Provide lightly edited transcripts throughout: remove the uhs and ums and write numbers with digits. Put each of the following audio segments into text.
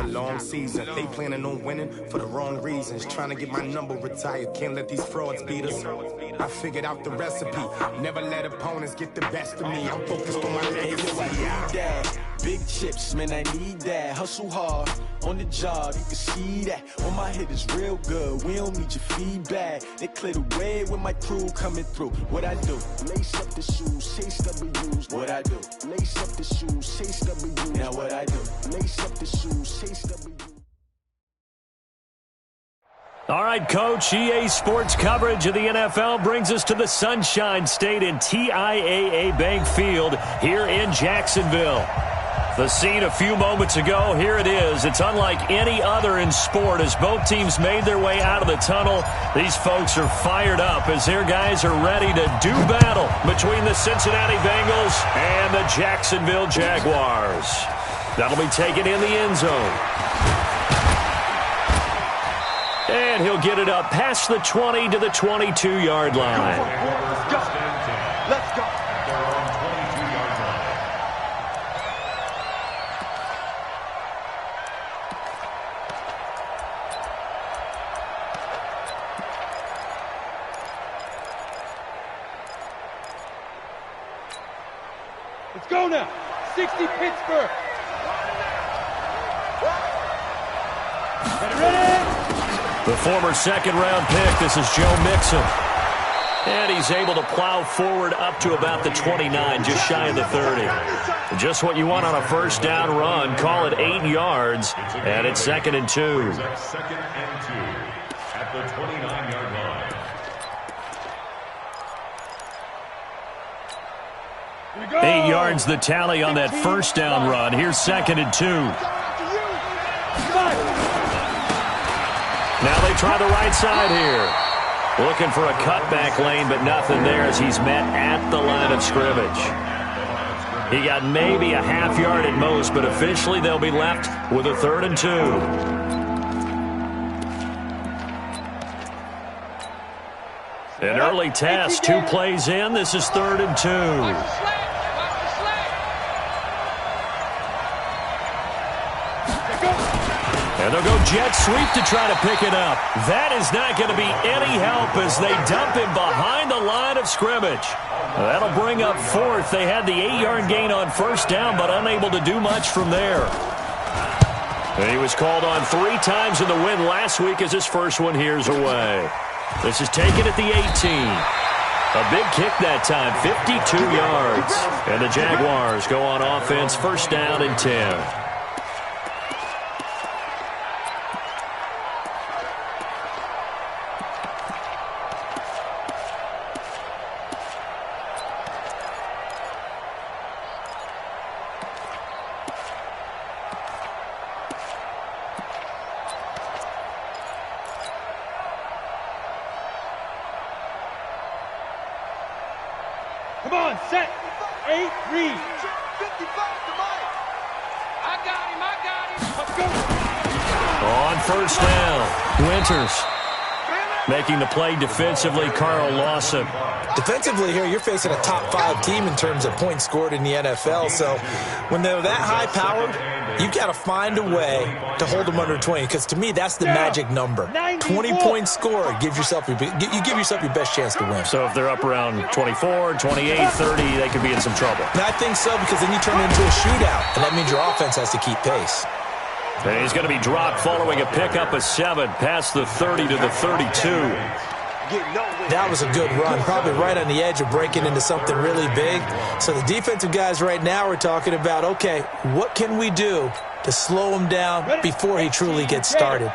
a long season. They planning on winning for the wrong reasons. Trying to get my number retired. Can't let these frauds beat us. I figured out the recipe. Never let opponents get the best of me. I'm focused on my legacy. Big chips, man, I need that. Hustle hard on the job, you can see that. On my head is real good. We don't need your feedback. They clear the way with my crew coming through. What I do? Lace up the shoes, chase W's. What I do? Lace up the shoes, chase W's. Now what I do? Lace up the shoes, chase W's. All right, Coach, EA Sports coverage of the NFL brings us to the Sunshine State in TIAA Bank Field here in Jacksonville. The scene a few moments ago, here it is. It's unlike any other in sport as both teams made their way out of the tunnel. These folks are fired up as their guys are ready to do battle between the Cincinnati Bengals and the Jacksonville Jaguars. That'll be taken in the end zone. And he'll get it up past the 20 to the 22-yard line. Let's go. Let's go. Let's go now. 60 Pittsburgh. Ready? The former second-round pick, this is Joe Mixon. And he's able to plow forward up to about the 29, just shy of the 30. Just what you want on a first down run. Call it 8 yards, and it's 2nd and 2. Second and 2 at the 29-yard line. 8 yards the tally on that first down run. Here's 2nd and 2. Now they try the right side here. Looking for a cutback lane, but nothing there as he's met at the line of scrimmage. He got maybe a half yard at most, but officially they'll be left with a 3rd and 2. An early test, 2 plays in. This is 3rd and 2. And they'll go jet sweep to try to pick it up. That is not going to be any help as they dump him behind the line of scrimmage. That'll bring up 4th. They had the 8-yard gain on first down, but unable to do much from there. And he was called on 3 times in the win last week as his first one here's away. This is taken at the 18. A big kick that time, 52 yards. And the Jaguars go on offense, first down and 10. Come on, set. 8, read. 55 to Mike. I got him. Let's go. On first down, Winters making the play defensively, Carl Lawson. Defensively here, you're facing a top 5 team in terms of points scored in the NFL. So when they're that high-powered, you've got to find a way to hold them under 20. Because to me, that's the magic number. 20-point score gives yourself you give yourself your best chance to win. So if they're up around 24, 28, 30, they could be in some trouble. And I think so, because then you turn it into a shootout, and that means your offense has to keep pace. And he's going to be dropped following a pickup of 7 past the 30 to the 32. That was a good run, probably right on the edge of breaking into something really big. So the defensive guys right now are talking about, okay, what can we do to slow him down before he truly gets started?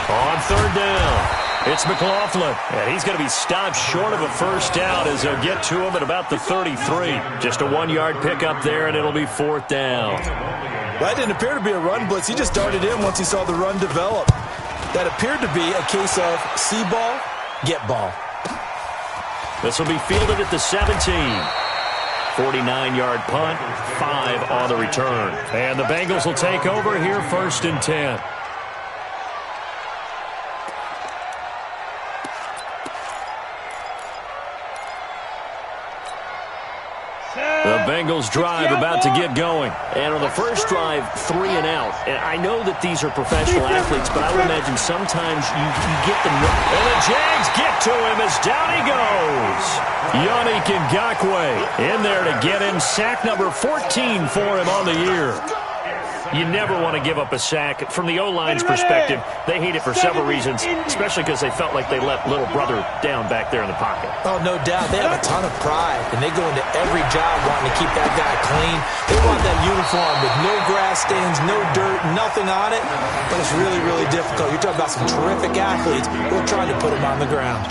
On third down, it's McLaughlin, and he's going to be stopped short of a first down as they'll get to him at about the 33. Just a 1-yard pickup there, and it'll be 4th down. That didn't appear to be a run blitz. He just darted in once he saw the run develop. That appeared to be a case of see ball, get ball. This will be fielded at the 17. 49-yard punt, 5 on the return. And the Bengals will take over here, 1st and 10. The Bengals drive about to get going. And on the first drive, 3 and out. And I know that these are professional athletes, but I would imagine sometimes you get them. And the Jags get to him as down he goes. Yannick Ngakoue in there to get him. Sack number 14 for him on the year. You never want to give up a sack. From the O-line's perspective, they hate it for several reasons, especially because they felt like they let little brother down back there in the pocket. Oh, no doubt. They have a ton of pride, and they go into every job wanting to keep that guy clean. They want that uniform with no grass stains, no dirt, nothing on it, but it's really, really difficult. You're talking about some terrific athletes who are trying to put him on the ground.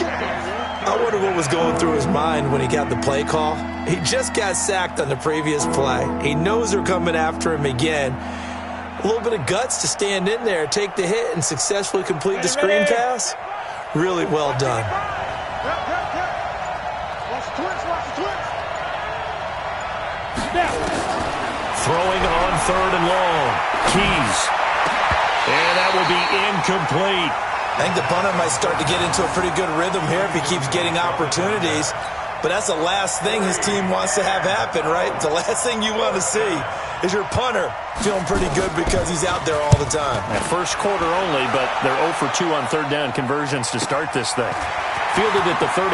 I wonder what was going through his mind when he got the play call. He just got sacked on the previous play. He knows they're coming after him again. A little bit of guts to stand in there, take the hit, and successfully complete the screen pass. Really well done. Throwing on 3rd and long. Keys. And that will be incomplete. I think the punter might start to get into a pretty good rhythm here if he keeps getting opportunities. But that's the last thing his team wants to have happen, right? The last thing you want to see is your punter feeling pretty good because he's out there all the time. That first quarter only, but they're 0 for 2 on 3rd down conversions to start this thing. Fielded at the 33.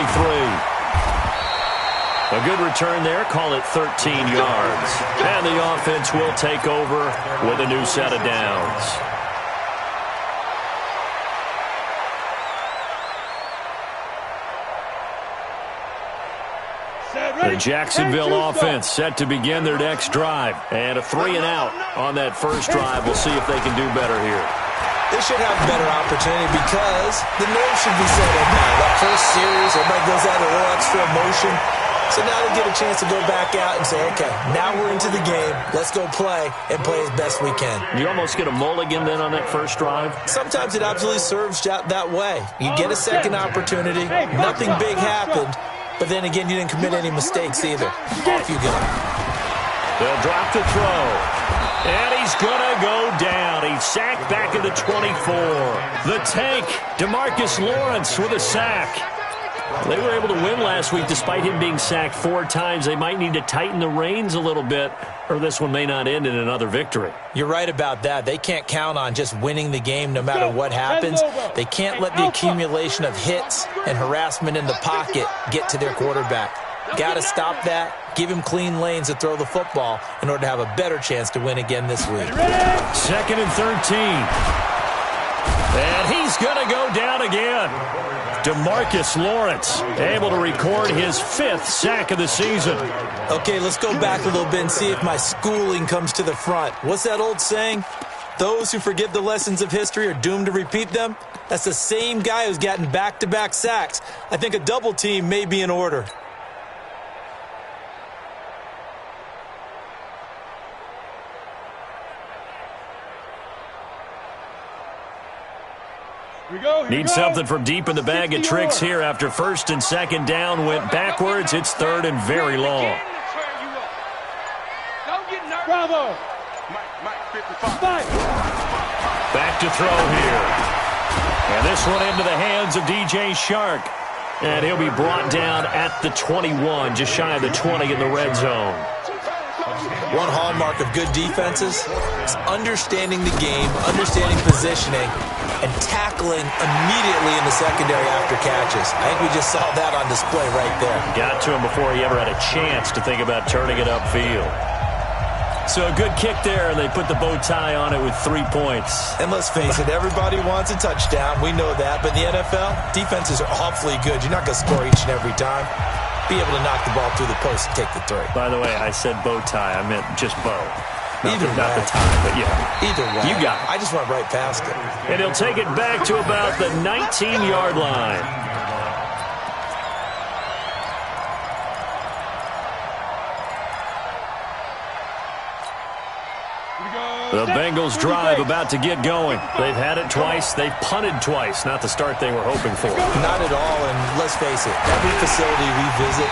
A good return there. Call it 13 yards. And the offense will take over with a new set of downs. The Jacksonville offense set to begin their next drive. And a 3 and out on that first drive. We'll see if they can do better here. They should have a better opportunity because the nerves should be settled now. That first series, everybody goes out a little extra emotion. So now they get a chance to go back out and say, okay, now we're into the game. Let's go play and play as best we can. You almost get a mulligan then on that first drive? Sometimes it absolutely serves that way. You get a second opportunity. Nothing big happened. But then again, you didn't commit any mistakes either. Off you go. They'll drop the throw. And he's going to go down. He's sacked back at the 24. The tank, DeMarcus Lawrence with a sack. They were able to win last week despite him being sacked 4 times. They might need to tighten the reins a little bit, or this one may not end in another victory. You're right about that. They can't count on just winning the game no matter what happens. They can't let the accumulation of hits and harassment in the pocket get to their quarterback. Got to stop that. Give him clean lanes to throw the football in order to have a better chance to win again this week. 2nd and 13. And he's going to go down again. DeMarcus Lawrence able to record his 5th sack of the season. Okay, let's go back a little bit and see if my schooling comes to the front. What's that old saying? Those who forget the lessons of history are doomed to repeat them. That's the same guy who's gotten back-to-back sacks. I think a double team may be in order. Need something from deep in the bag of tricks here after 1st and 2nd down went backwards. It's 3rd and very long. Bravo. Back to throw here. And this one into the hands of DJ Shark. And he'll be brought down at the 21, just shy of the 20 in the red zone. One hallmark of good defenses is understanding the game, understanding positioning, and tackling immediately in the secondary after catches. I think we just saw that on display right there. Got to him before he ever had a chance to think about turning it upfield. So a good kick there, and they put the bow tie on it with 3 points. And let's face it, everybody wants a touchdown. We know that. But in the NFL, defenses are awfully good. You're not going to score each and every time. Be able to knock the ball through the post and take the 3. By the way, I said bow tie. I meant just bow. Not the tie, but yeah. Either way. You got it. I just went right past it. And he'll take it back to about the 19-yard line. The Bengals drive about to get going. They've had it twice. They've punted twice. Not the start they were hoping for. Not at all, and let's face it, every facility we visit,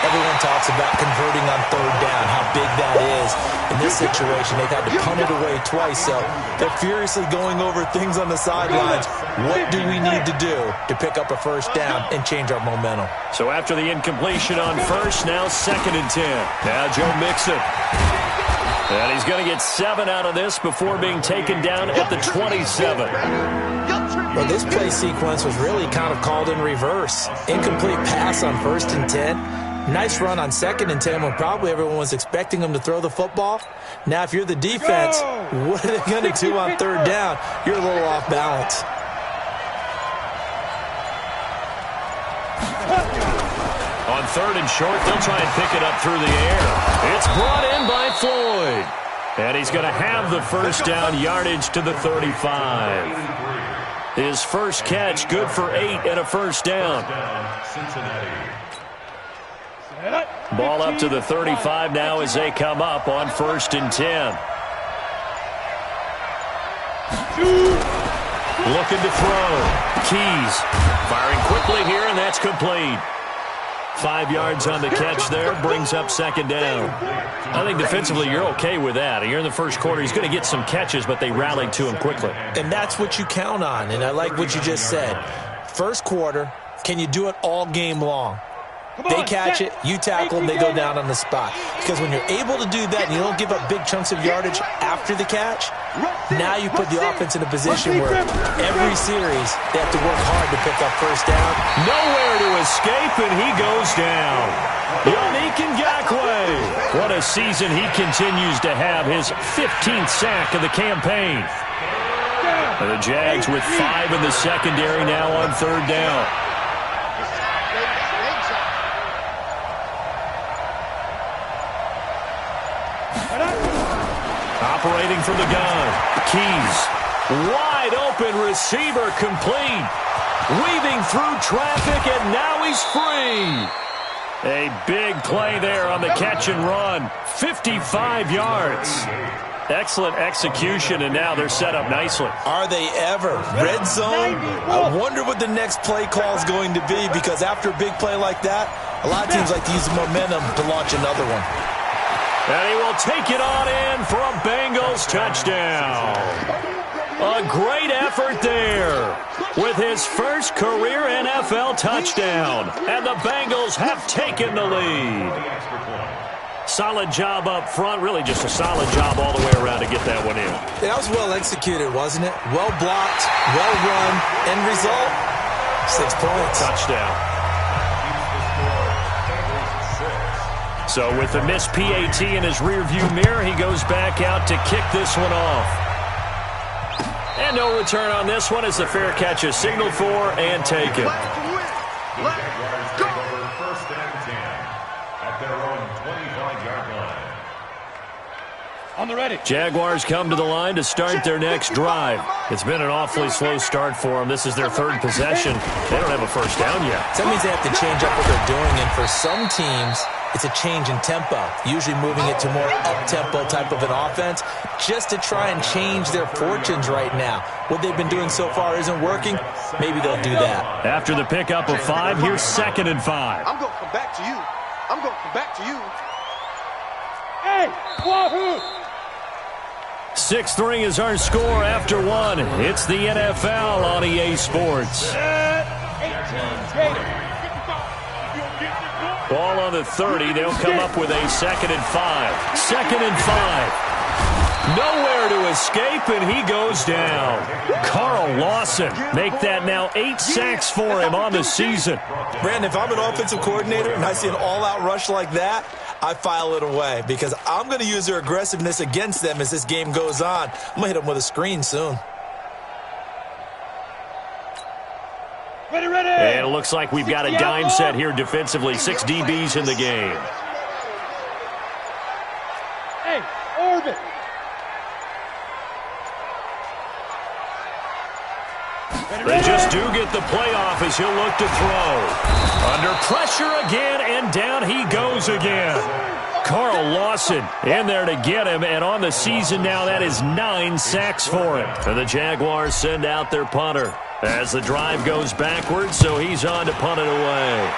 everyone talks about converting on third down, how big that is. In this situation, they've had to punt it away twice, so they're furiously going over things on the sidelines. What do we need to do to pick up a first down and change our momentum? So after the incompletion on first, now 2nd and 10. Now Joe Mixon. And he's going to get 7 out of this before being taken down at the 27. Well, this play sequence was really kind of called in reverse. Incomplete pass on 1st and 10. Nice run on 2nd and 10 when probably everyone was expecting him to throw the football. Now, if you're the defense, what are they going to do on 3rd down? You're a little off balance. On 3rd and short, they'll try and pick it up through the air. It's brought in by Floyd. And he's going to have the first down, yardage to the 35. His first catch, good for 8 and a first down. Ball up to the 35 now as they come up on 1st and 10. Looking to throw. Keys firing quickly here, and that's complete. 5 yards on the catch there, brings up 2nd down. I think defensively you're okay with that. You're in the first quarter. He's going to get some catches, but they rallied to him quickly. And that's what you count on, and I like what you just said. First quarter, can you do it all game long? They catch it, you tackle them, they go down on the spot. Because when you're able to do that and you don't give up big chunks of yardage after the catch, now you put the offense in a position where every series they have to work hard to pick up first down. Nowhere to escape, and he goes down. Yannick Ngakoue. What a season he continues to have, his 15th sack of the campaign. And the Jags with 5 in the secondary now on 3rd down. Operating from the gun. Keys. Wide open receiver complete. Weaving through traffic, and now he's free. A big play there on the catch and run. 55 yards. Excellent execution, and now they're set up nicely. Are they ever? Red zone? I wonder what the next play call is going to be, because after a big play like that, a lot of teams like to use the momentum to launch another one. And he will take it on in for a Bengals touchdown. A great effort there with his first career NFL touchdown. And the Bengals have taken the lead. Solid job up front. Really just a solid job all the way around to get that one in. That was well executed, wasn't it? Well blocked, well run. End result, 6 points. Touchdown. So with the missed PAT in his rearview mirror, he goes back out to kick this one off. And no return on this one as the fair catch is signaled for and taken. First and 10 at their own 25-yard line. On the ready. Jaguars come to the line to start their next drive. It's been an awfully slow start for them. This is their 3rd possession. They don't have a first down yet. That means they have to change up what they're doing, and for some teams, it's a change in tempo, usually moving it to more up-tempo type of an offense, just to try and change their fortunes right now. What they've been doing so far isn't working. Maybe they'll do that. After the pickup of 5, here's 2nd and 5. I'm going to come back to you. I'm going to come back to you. Hey, wahoo! 6-3 is our score after 1. It's the NFL on EA Sports. 18, Ball on the 30. They'll come up with a 2nd and 5. 2nd and 5. Nowhere to escape, and he goes down. Carl Lawson make that now 8 sacks for him on the season. Brandon, if I'm an offensive coordinator and I see an all-out rush like that, I file it away because I'm going to use their aggressiveness against them as this game goes on. I'm going to hit them with a screen soon. Ready, ready. And it looks like we've got a dime set here defensively. 6 DBs in the game. Hey, orbit. They just do get the playoff as he'll look to throw. Under pressure again, and down he goes again. Carl Lawson in there to get him, and on the season now, that is 9 sacks for him. And the Jaguars send out their punter as the drive goes backwards, so he's on to punt it away.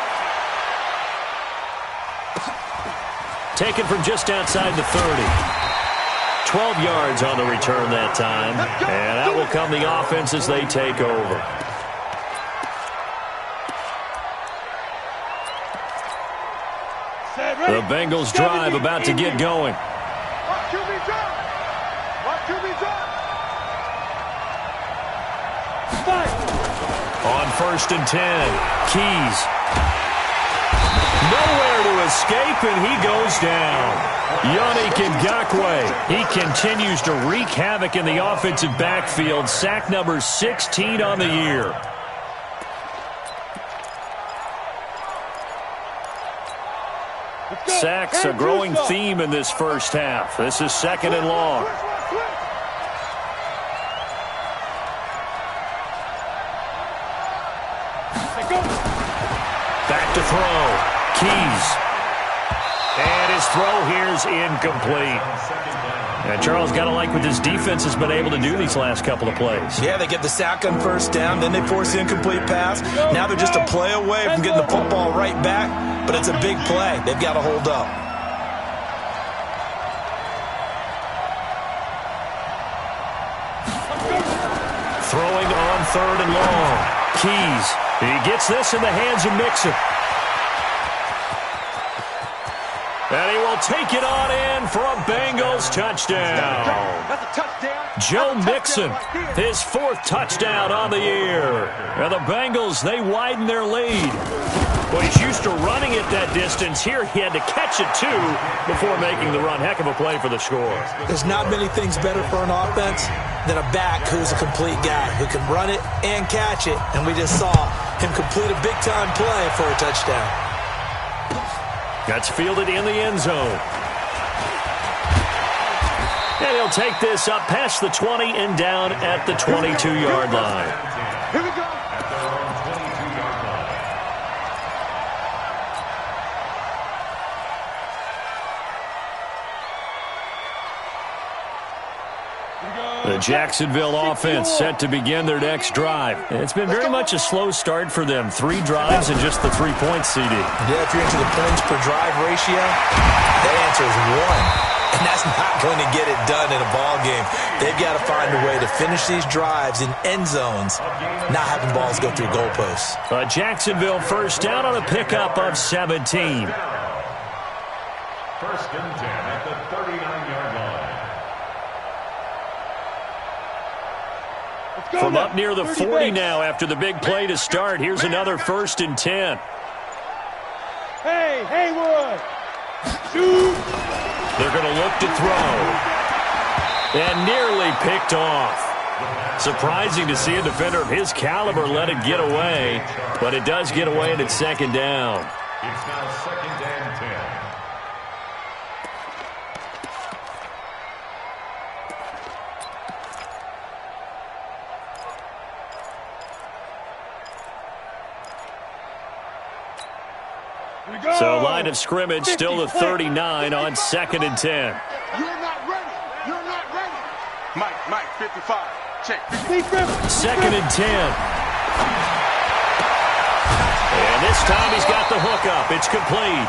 Taken from just outside the 30. 12 yards on the return that time, and out will come the offense as they take over. The Bengals drive about to get going. On 1st and 10, Keys. Nowhere to escape, and he goes down. Yannick Ngakoue, he continues to wreak havoc in the offensive backfield. Sack number 16 on the year. Sacks, a growing theme in this first half. This is 2nd and long. Back to throw. Keys. And his throw here is incomplete. And Charles, got to like what this defense has been able to do these last couple of plays. Yeah, they get the sack on 1st down, then they force the incomplete pass. Now they're just a play away from getting the football right back, but it's a big play. They've got to hold up. Throwing on 3rd and long. Keys. He gets this in the hands of Mixon. And he will take it on in for a Bengals touchdown. Joe Mixon, his 4th touchdown on the year. And the Bengals, they widen their lead. Well, he's used to running it that distance. Here he had to catch it, too, before making the run. Heck of a play for the score. There's not many things better for an offense than a back who's a complete guy, who can run it and catch it. And we just saw him complete a big-time play for a touchdown. That's fielded in the end zone. And he'll take this up past the 20 and down at the 22-yard line. Here we go. The Jacksonville offense set to begin their next drive. It's been very much a slow start for them. 3 drives and just the 3 points, CD. Yeah, if you're into the points per drive ratio, that answer is 1. And that's not going to get it done in a ball game. They've got to find a way to finish these drives in end zones, not having balls go through goalposts. Jacksonville 1st down on a pickup of 17. 1st and 10 at the 39-yard line. From up near the 40 now after the big play to start. Here's another 1st and 10. Hey, Haywood! Shoot! They're going to look to throw. And nearly picked off. Surprising to see a defender of his caliber let it get away. But it does get away and it's 2nd down. It's now 2nd and 10. So line of scrimmage still the 39 on 2nd and 10. You're not ready. You're not ready. Mike, 55. Check. 2nd and 10. And this time he's got the hook up. It's complete.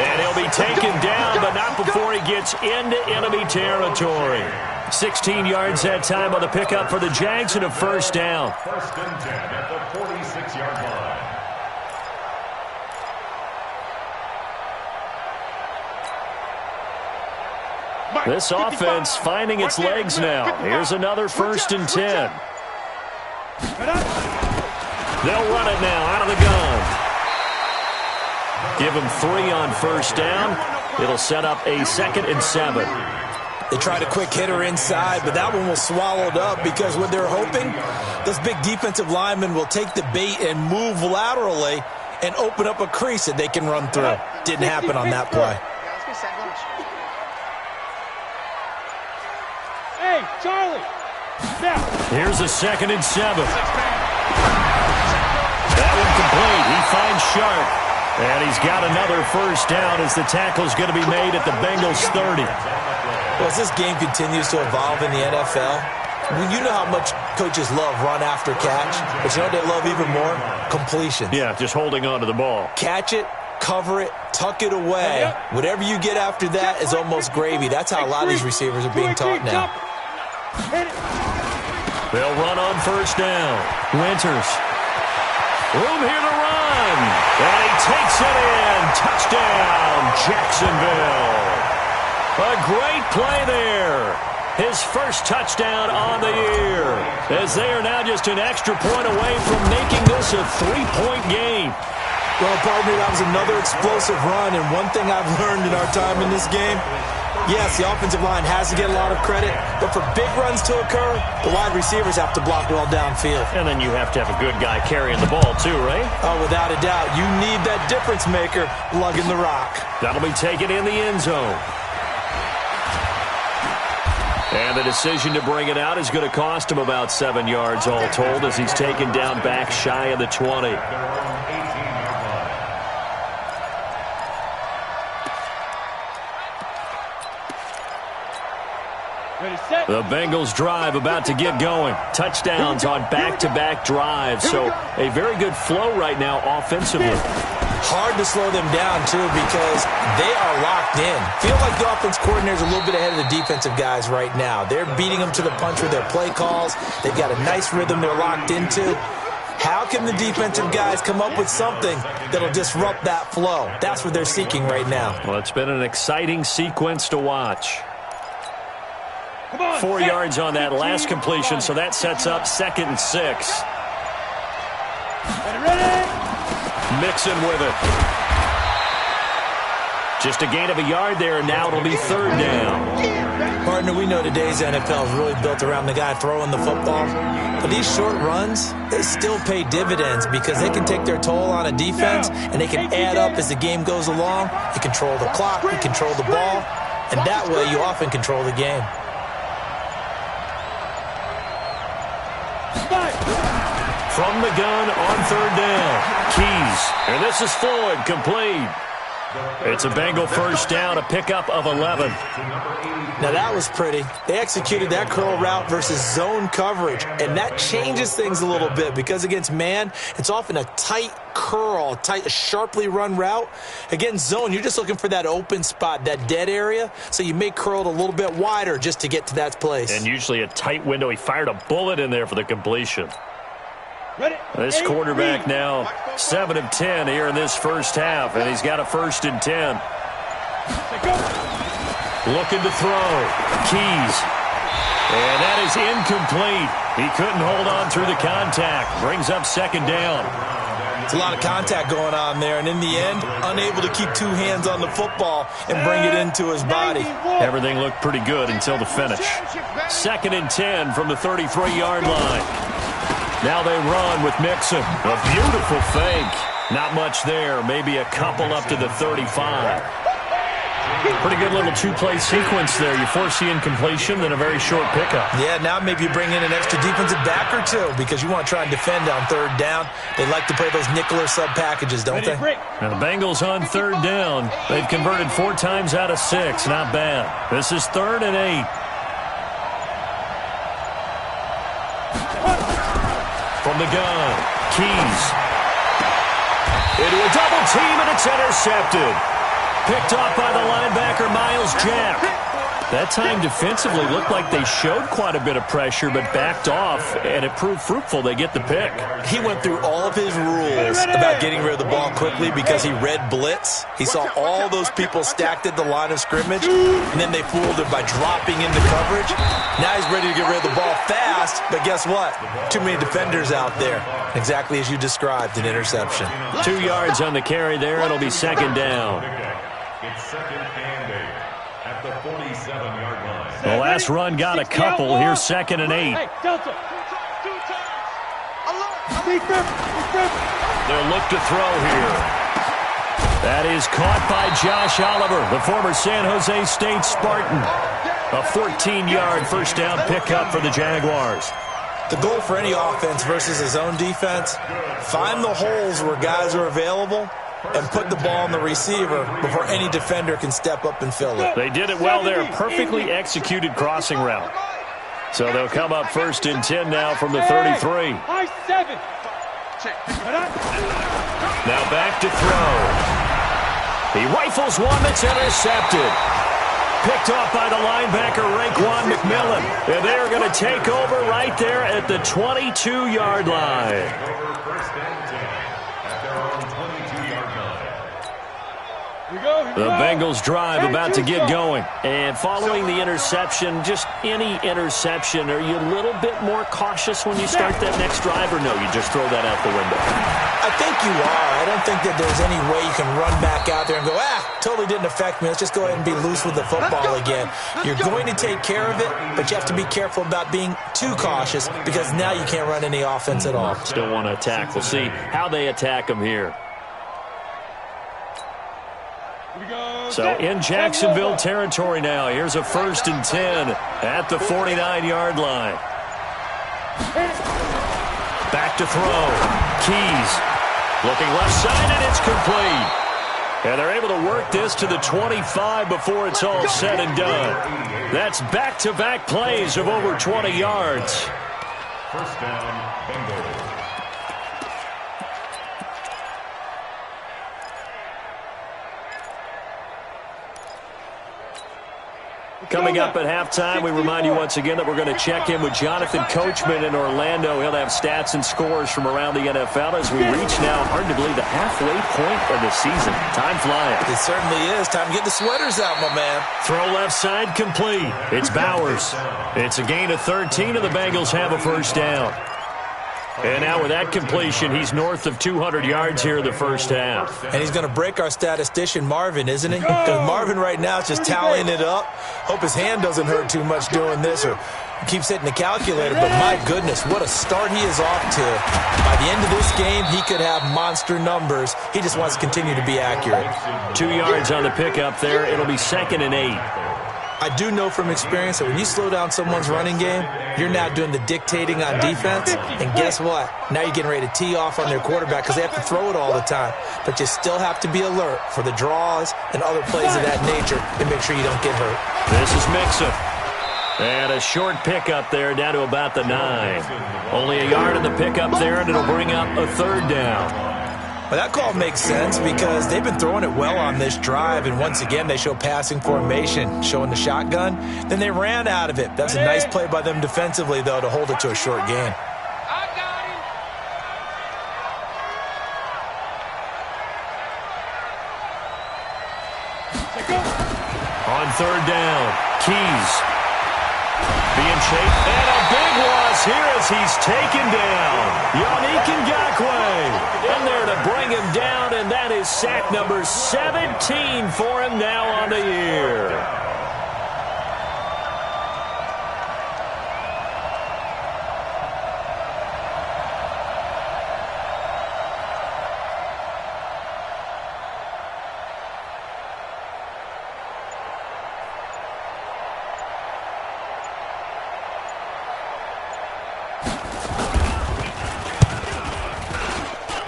And he'll be taken down, but not before he gets into enemy territory. 16 yards that time on the pickup for the Jags and a 1st down. 1st and 10 at the 46-yard line. This offense finding its legs now. Here's another 1st and 10. They'll run it now out of the gun. Give them 3 on 1st down. It'll set up a 2nd and 7. They tried a quick hitter inside, but that one was swallowed up because what they're hoping, those big defensive linemen will take the bait and move laterally and open up a crease that they can run through. Didn't happen on that play. Hey, Charlie! Now. Here's a 2nd and 7. That one complete. He finds Sharp. And he's got another first down as the tackle's going to be made at the Bengals 30. Well, as this game continues to evolve in the NFL, you know how much coaches love run after catch, but you know what they love even more? Completions. Yeah, just holding on to the ball. Catch it, cover it, tuck it away. Whatever you get after that is almost gravy. That's how a lot of these receivers are being taught now. They'll run on first down. Winters. Room here to run. And he takes it in. Touchdown, Jacksonville. A great play there. His first touchdown on the year, as they are now just an extra point away from making this a 3-point game. Well, partner, that was another explosive run, and one thing I've learned in our time in this game, yes, the offensive line has to get a lot of credit, but for big runs to occur, the wide receivers have to block well downfield. And then you have to have a good guy carrying the ball too, right? Oh, without a doubt. You need that difference maker lugging the rock. That'll be taken in the end zone. And the decision to bring it out is going to cost him about 7 yards all told as he's taken down back shy of the 20. The Bengals drive about to get going. Touchdowns on back-to-back drives, so a very good flow right now offensively. Hard to slow them down, too, because they are locked in. Feel like the offense coordinator's a little bit ahead of the defensive guys right now. They're beating them to the punch with their play calls. They've got a nice rhythm they're locked into. How can the defensive guys come up with something that'll disrupt that flow? That's what they're seeking right now. Well, it's been an exciting sequence to watch. 4 yards on that last completion, so that sets up 2nd and 6. Mixon with it. Just a gain of a yard there, and now it'll be 3rd down. Partner, we know today's NFL is really built around the guy throwing the football. But these short runs, they still pay dividends because they can take their toll on a defense, and they can add up as the game goes along. You control the clock, you control the ball, and that way you often control the game. From the gun on 3rd down. Keys. And this is Floyd, complete. It's a Bengal first down, a pickup of 11. Now that was pretty. They executed that curl route versus zone coverage, and that changes things a little bit because against man, it's often a tight curl, a sharply run route. Against zone, you're just looking for that open spot, that dead area, so you may curl it a little bit wider just to get to that place. And usually a tight window. He fired a bullet in there for the completion. This quarterback now 7 of 10 here in this first half, and he's got a 1st and 10. Looking to throw. Keys. And that is incomplete. He couldn't hold on through the contact. Brings up 2nd down. It's a lot of contact going on there, and in the end, unable to keep 2 hands on the football and bring it into his body. Everything looked pretty good until the finish. 2nd and 10 from the 33-yard line. Now they run with Mixon. A beautiful fake. Not much there. Maybe a couple up to the 35. Pretty good little 2-play sequence there. You force the incompletion, then a very short pickup. Yeah, now maybe you bring in an extra defensive back or 2 because you want to try and defend on 3rd down. They like to play those nickel or sub packages, don't they? Now the Bengals on 3rd down. They've converted 4 times out of 6. Not bad. This is 3rd and 8. From the gun, Keys. Into a double team, and it's intercepted. Picked off by the linebacker, Miles Jack. That time defensively looked like they showed quite a bit of pressure, but backed off, and it proved fruitful. They get the pick. He went through all of his rules about getting rid of the ball quickly because he read blitz. He saw all those people stacked at the line of scrimmage, and then they fooled him by dropping into coverage. Now he's ready to get rid of the ball fast, but guess what? Too many defenders out there. Exactly as you described, an interception. 2 yards on the carry there. It'll be 2nd down. It's 2nd and 8 at the 47-yard line. The last run got a couple. Here's 2nd and 8. They'll look to throw here. That is caught by Josh Oliver, the former San Jose State Spartan. A 14-yard first down pickup for the Jaguars. The goal for any offense versus a zone defense, find the holes where guys are available and put the ball on the receiver before any defender can step up and fill it. They did it well there. Perfectly executed crossing route. So they'll come up 1st and 10 now from the 33. High 7. Now back to throw. He rifles one that's intercepted. Picked off by the linebacker, Raekwon McMillan. And they're going to take over right there at the 22-yard line. The Bengals drive about to get going. And following the interception, just any interception, are you a little bit more cautious when you start that next drive, or no, you just throw that out the window? I think you are. I don't think that there's any way you can run back out there and go, totally didn't affect me. Let's just go ahead and be loose with the football again. You're going to take care of it, but you have to be careful about being too cautious because now you can't run any offense at all. Still want to attack. We'll see how they attack them here. So in Jacksonville territory now. Here's a 1st and 10 at the 49-yard line. Back to throw. Keys looking left side, and it's complete. And they're able to work this to the 25 before it's all said and done. That's back-to-back plays of over 20 yards. 1st down, Bengals. Coming up at halftime, we remind you once again that we're going to check in with Jonathan Coachman in Orlando. He'll have stats and scores from around the NFL as we reach now, hard to believe, the halfway point of the season. Time flying. It certainly is. Time to get the sweaters out, my man. Throw left side complete. It's Bowers. It's a gain of 13, and the Bengals have a 1st down. And now with that completion, he's north of 200 yards here in the 1st half. And he's going to break our statistician, Marvin, isn't he? Because Marvin right now is just tallying it up. Hope his hand doesn't hurt too much doing this or keeps hitting the calculator. But my goodness, what a start he is off to. By the end of this game, he could have monster numbers. He just wants to continue to be accurate. 2 yards on the pickup there. It'll be 2nd and 8. I do know from experience that when you slow down someone's running game, you're now doing the dictating on defense. And guess what? Now you're getting ready to tee off on their quarterback because they have to throw it all the time. But you still have to be alert for the draws and other plays of that nature and make sure you don't get hurt. This is Mixon. And a short pickup there down to about the 9. Only a yard in the pickup there, and it'll bring up a 3rd down. Well, that call makes sense because they've been throwing it well on this drive, and once again they show passing formation, showing the shotgun. Then they ran out of it. That's a nice play by them defensively, though, to hold it to a short gain. On 3rd down, Keys being chased, and a big loss here as he's taken down. Yannick Ngakoue in there to bring him down, and that is sack number 17 for him now on the year.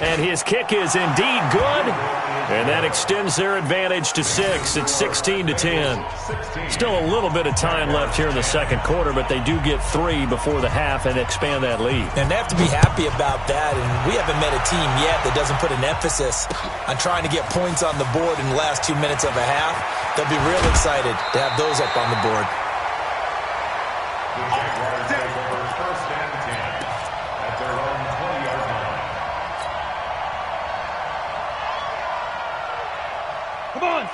And his kick is indeed good. And that extends their advantage to 6. It's 16 to 10. Still a little bit of time left here in the 2nd quarter, but they do get 3 before the half and expand that lead. And they have to be happy about that. And we haven't met a team yet that doesn't put an emphasis on trying to get points on the board in the last 2 minutes of a half. They'll be real excited to have those up on the board.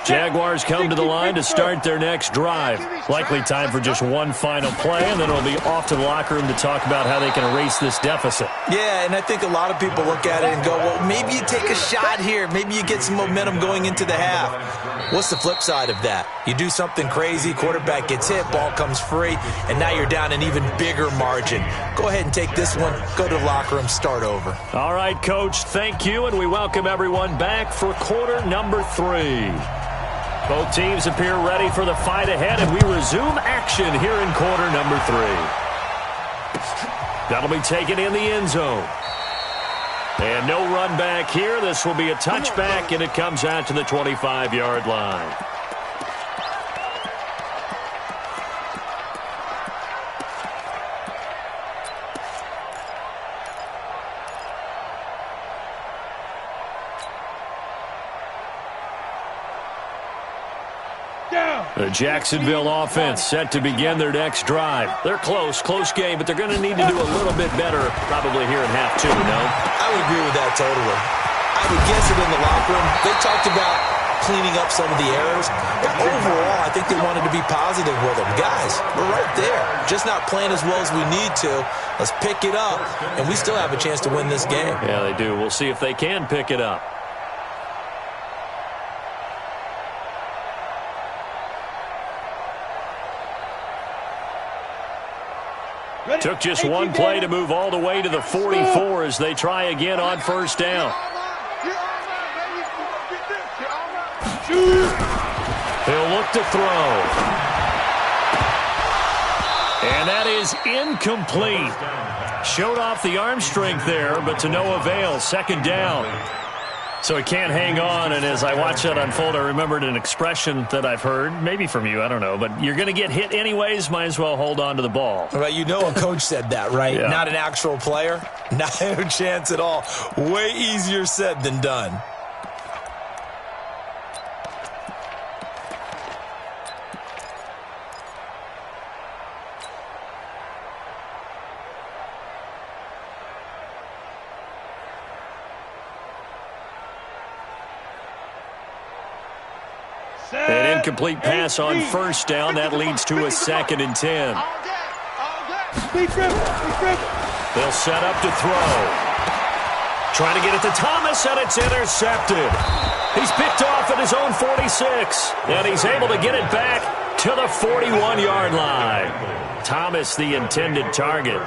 Jaguars come to the line to start their next drive. Likely time for just one final play, and then it'll be off to the locker room to talk about how they can erase this deficit. Yeah, and I think a lot of people look at it and go, well, maybe you take a shot here. Maybe you get some momentum going into the half. What's the flip side of that? You do something crazy, quarterback gets hit, ball comes free, and now you're down an even bigger margin. Go ahead and take this one, go to the locker room, start over. All right, Coach, thank you, and we welcome everyone back for quarter number 3. Both teams appear ready for the fight ahead, and we resume action here in quarter number 3. That'll be taken in the end zone. And no run back here. This will be a touchback, and it comes out to the 25-yard line. The Jacksonville offense set to begin their next drive. They're close game, but they're going to need to do a little bit better probably here in half 2, no? I would agree with that totally. I would guess it in the locker room. They talked about cleaning up some of the errors, but overall, I think they wanted to be positive with them. Guys, we're right there. Just not playing as well as we need to. Let's pick it up, and we still have a chance to win this game. Yeah, they do. We'll see if they can pick it up. Took just one play to move all the way to the 44 as they try again on first down. He'll look to throw. And that is incomplete. Showed off the arm strength there, but to no avail. Second down. So he can't hang on, and as I watch that unfold, I remembered an expression that I've heard, maybe from you, I don't know, but you're going to get hit anyways, might as well hold on to the ball. Right, you know a coach said that, right? Yeah. Not an actual player? Not a chance at all. Way easier said than done. An incomplete pass on first down. That leads to a 2nd and 10. They'll set up to throw. Trying to get it to Thomas, and it's intercepted. He's picked off at his own 46, and he's able to get it back to the 41-yard line. Thomas, the intended target.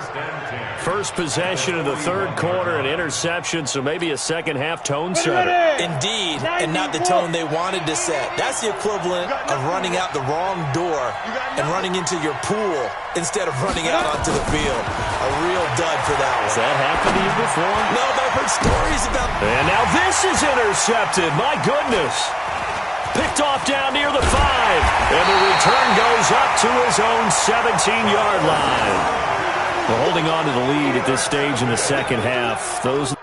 First possession of the third quarter, an interception, so maybe a second-half tone setter. Indeed, and not the tone they wanted to set. That's the equivalent of running out the wrong door and running into your pool instead of running out onto the field. A real dud for that one. Has that happened to you before? No, but I've heard stories about... And now this is intercepted. My goodness. Picked off down near the 5. And the return goes up to his own 17-yard line. We're holding on to the lead at this stage in the second half. Those...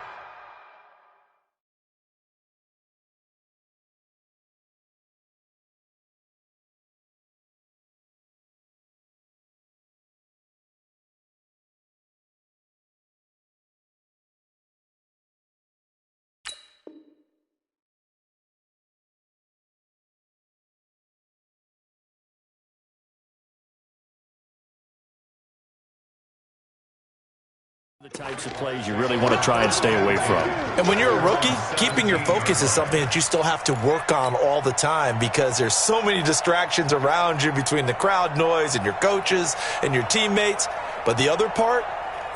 the types of plays you really want to try and stay away from. And when you're a rookie, keeping your focus is something that you still have to work on all the time because there's so many distractions around you between the crowd noise and your coaches and your teammates. But the other part,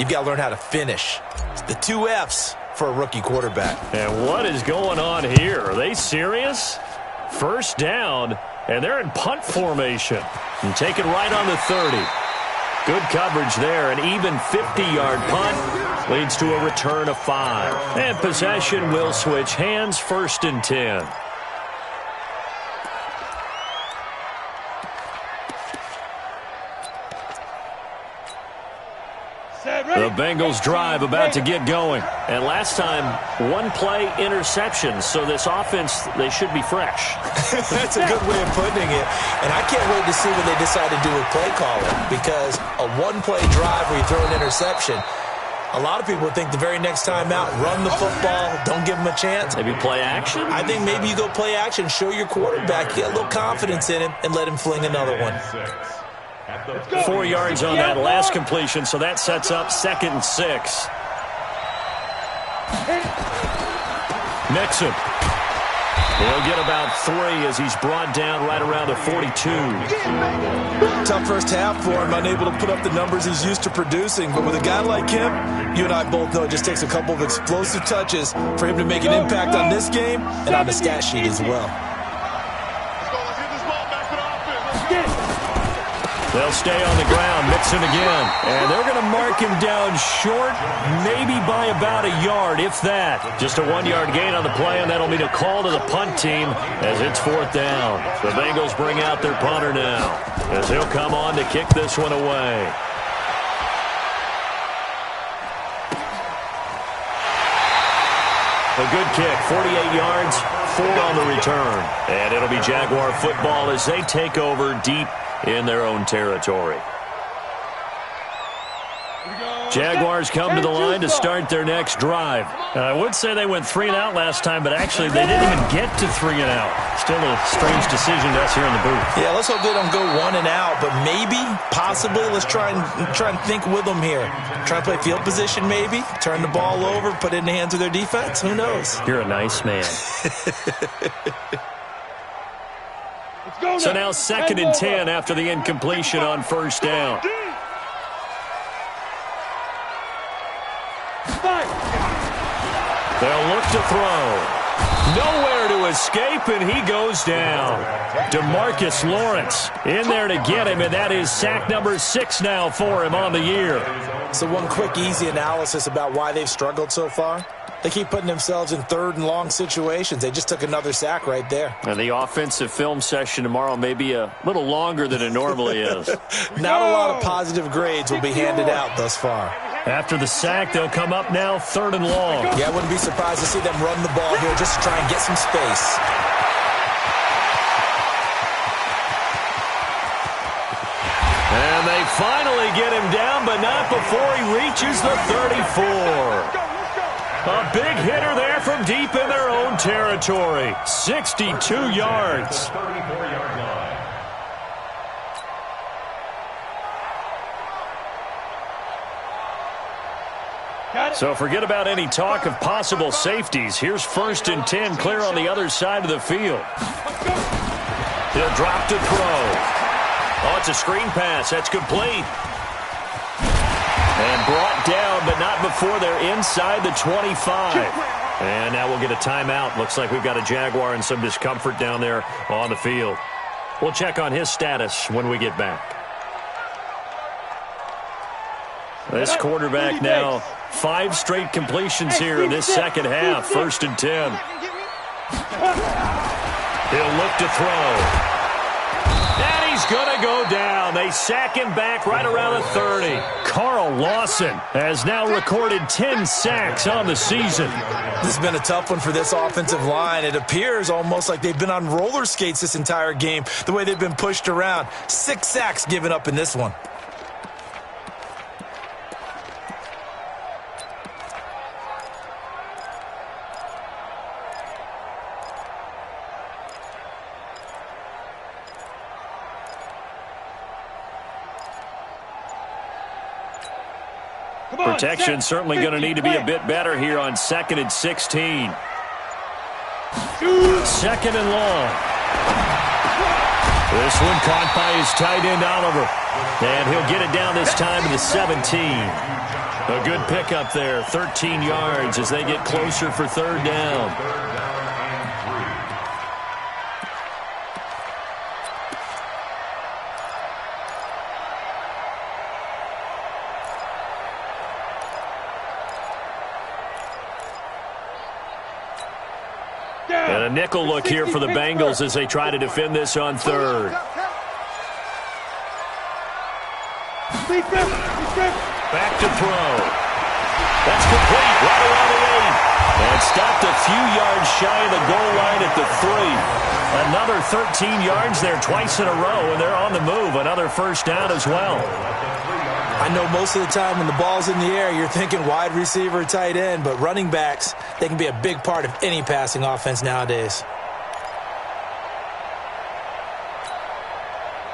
you've got to learn how to finish. It's the 2 F's for a rookie quarterback. And what is going on here? Are they serious? First down, and they're in punt formation. And take it right on the 30. Good coverage there. An even 50-yard punt leads to a return of 5. And possession will switch hands, 1st and 10. The Bengals drive about to get going. And last time, 1-play interception. So this offense, they should be fresh. That's a good way of putting it. And I can't wait to see what they decide to do with play calling. Because a 1-play drive where you throw an interception, a lot of people think the very next time out, run the football, don't give them a chance. Maybe play action? I think maybe you go play action, show your quarterback, get a little confidence in him, and let him fling another one. 4 yards on that last completion, so that sets up 2nd and 6. Mixon. He'll get about 3 as he's brought down right around the 42. Tough first half for him, unable to put up the numbers he's used to producing. But with a guy like him, you and I both know it just takes a couple of explosive touches for him to make an impact on this game and on the stat sheet as well. They'll stay on the ground, mixing again. And they're going to mark him down short, maybe by about a yard, if that. Just a 1-yard gain on the play, and that'll mean a call to the punt team as it's 4th down. The Bengals bring out their punter now as he'll come on to kick this one away. A good kick, 48 yards, 4 on the return. And it'll be Jaguar football as they take over deep in their own territory. Jaguars come to the line to start their next drive. I would say they went 3 and out last time, but actually they didn't even get to 3 and out. Still a strange decision to us here in the booth. Yeah, let's hope they don't go 1 and out, but maybe, possibly, let's try and think with them here. Try and play field position maybe, turn the ball over, put it in the hands of their defense. Who knows? You're a nice man. So now 2nd and 10 after the incompletion on 1st down. They'll look to throw. Nowhere to escape, and he goes down. DeMarcus Lawrence in there to get him, and that is sack number 6 now for him on the year. So one quick, easy analysis about why they've struggled so far. They keep putting themselves in 3rd and long situations. They just took another sack right there. And the offensive film session tomorrow may be a little longer than it normally is. Not a lot of positive grades will be handed out thus far. After the sack, they'll come up now 3rd and long. Yeah, I wouldn't be surprised to see them run the ball here just to try and get some space. And they finally get him down, but not before he reaches the 34. A big hitter there from deep in their own territory. 62 yards. So forget about any talk of possible safeties. Here's 1st and 10, clear on the other side of the field. He'll drop to throw. Oh, it's a screen pass. That's complete. And brought down, but not before they're inside the 25. And now we'll get a timeout. Looks like we've got a Jaguar in some discomfort down there on the field. We'll check on his status when we get back. This quarterback now, 5 straight completions here in this second half. 1st and 10. He'll look to throw. And he's going to go down. They sack him back right around the 30. Carl Lawson has now recorded 10 sacks on the season. This has been a tough one for this offensive line. It appears almost like they've been on roller skates this entire game, the way they've been pushed around. 6 sacks given up in this one. Protection certainly going to need to be a bit better here on 2nd and 16. 2nd and long. This one caught by his tight end, Oliver. And he'll get it down this time to the 17. A good pickup there, 13 yards as they get closer for 3rd down. And a nickel look here for the Bengals as they try to defend this on 3rd. Back to throw. That's complete right around the 8. And stopped a few yards shy of the goal line at the 3. Another 13 yards there twice in a row, and they're on the move. Another 1st down as well. I know most of the time when the ball's in the air, you're thinking wide receiver, tight end, but running backs, they can be a big part of any passing offense nowadays.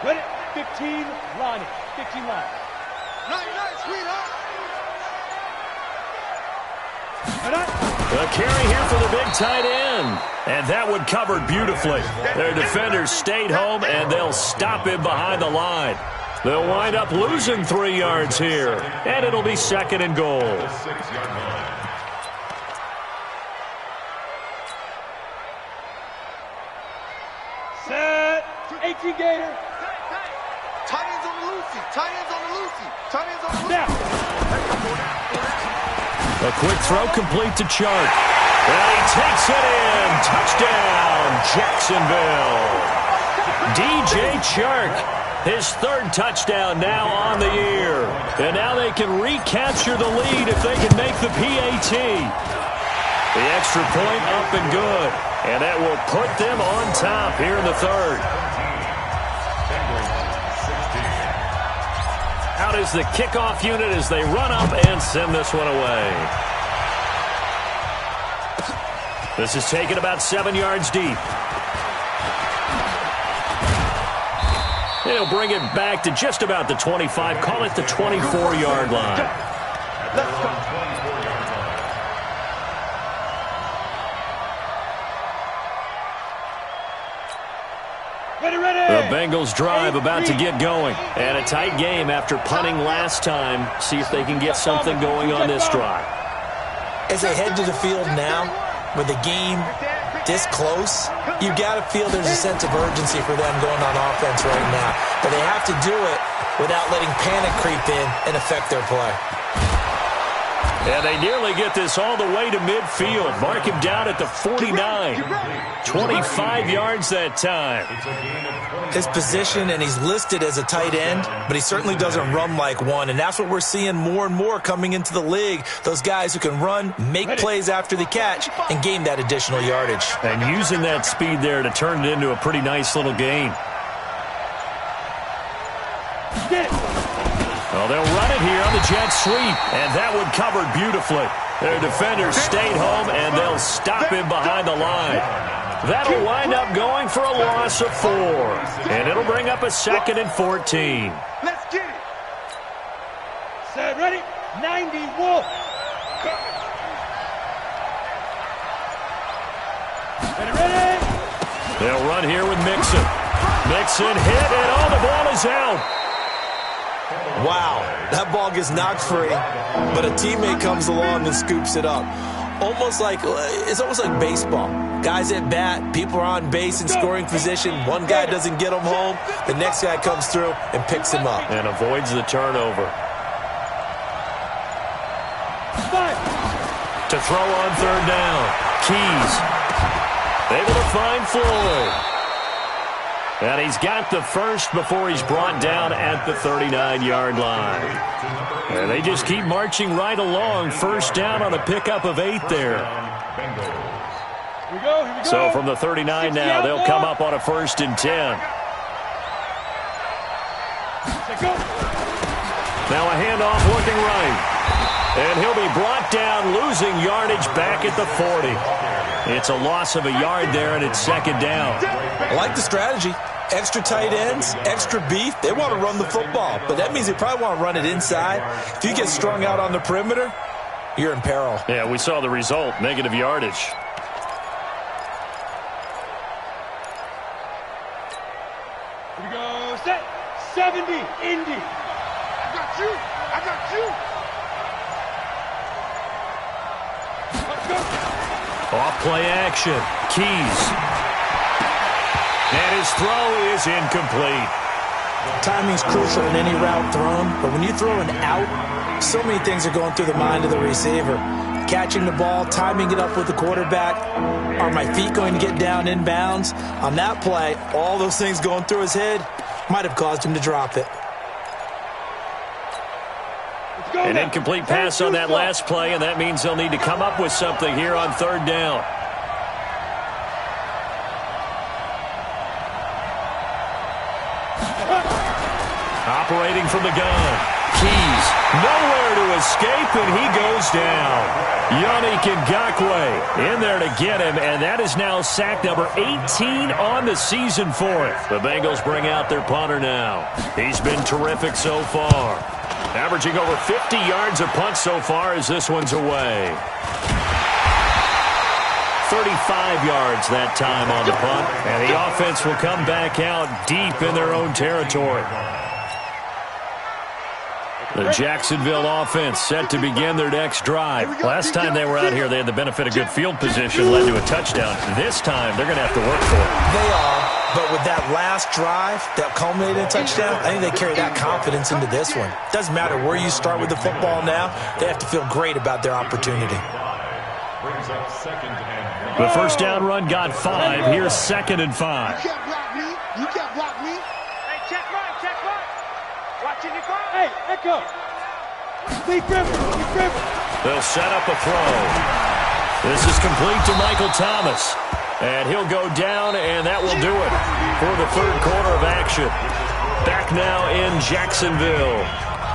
Ready, 15, line it. 15 line. Nice, sweetheart. A carry here for the big tight end. And that one covered beautifully. Their defenders stayed home, and they'll stop him behind the line. They'll wind up losing 3 yards here, and it'll be 2nd and goal. Set. 18 Gator. Tight ends on the loose. Lucy. Tight ends on the Lucy. Tight ends on the Lucy. A quick throw complete to Chark. And he takes it in. Touchdown, Jacksonville. DJ Chark, his third touchdown now on the year. And now they can recapture the lead if they can make the PAT. The extra point up and good. And that will put them on top here in the third. Out is the kickoff unit as they run up and send this one away. This is taken about 7 yards deep. He'll bring it back to just about the 25. Call it the 24-yard line. Let's go. The Bengals drive about to get going. And a tight game after punting last time. See if they can get something going on this drive. As they head to the field now, with the game this close, you got to feel there's a sense of urgency for them going on offense right now. But they have to do it without letting panic creep in and affect their play. And they nearly get this all the way to midfield. Mark him down at the 49. 25 yards that time. His position, and he's listed as a tight end, but he certainly doesn't run like one. And that's what we're seeing more and more coming into the league. Those guys who can run, make plays after the catch, and gain that additional yardage. And using that speed there to turn it into a pretty nice little gain. Well, they'll run it here on the jet sweep, and that one covered beautifully. Their defenders stayed home, and they'll stop him behind the line. That'll wind up going for a loss of 4, and it'll bring up a 2nd and 14. Let's get it. Set, ready, 91. Ready. They'll run here with Mixon. Mixon hit, and all the ball is out. Wow, that ball gets knocked free, but a teammate comes along and scoops it up. It's almost like baseball. Guys at bat, people are on base in scoring position. One guy doesn't get him home. The next guy comes through and picks him up. And avoids the turnover. To throw on third down. Keys. Able to find Floyd. And he's got the first before he's brought down at the 39-yard line. And they just keep marching right along. First down on a pickup of 8 there. Here we go. So from the 39 now, they'll come up on a 1st and 10. Now a handoff looking right. And he'll be brought down, losing yardage back at the 40. It's a loss of a yard there, and it's 2nd down. I like the strategy. Extra tight ends, extra beef. They want to run the football, but that means they probably want to run it inside. If you get strung out on the perimeter, you're in peril. Yeah, we saw the result, negative yardage. Here we go. Set. 70. Indy. I got you. I got you. Let's go. Off play action. Keys. And his throw is incomplete. Timing's crucial in any route thrown, but when you throw an out, so many things are going through the mind of the receiver. Catching the ball, timing it up with the quarterback. Are my feet going to get down in bounds? On that play, all those things going through his head might have caused him to drop it. An incomplete pass on that last play, and that means they'll need to come up with something here on 3rd down. Operating from the gun. Keys, nowhere to escape, and he goes down. Yannick Ngakoue in there to get him, and that is now sack number 18 on the season for it. The Bengals bring out their punter now. He's been terrific so far. Averaging over 50 yards a punt so far as this one's away. 35 yards that time on the punt, and the offense will come back out deep in their own territory. The Jacksonville offense set to begin their next drive. Last time they were out here, they had the benefit of good field position, led to a touchdown. This time, they're going to have to work for it. They are, but with that last drive that culminated in a touchdown, I think they carry that confidence into this one. Doesn't matter where you start with the football now. They have to feel great about their opportunity. The first down run got 5. Here's 2nd and 5. You can't block me. You can't block me. Hey, check right, check right. Watching your car. Hey, echo. Deep river. They'll set up a throw. This is complete to Michael Thomas. And he'll go down, and that will do it for the third quarter of action. Back now in Jacksonville.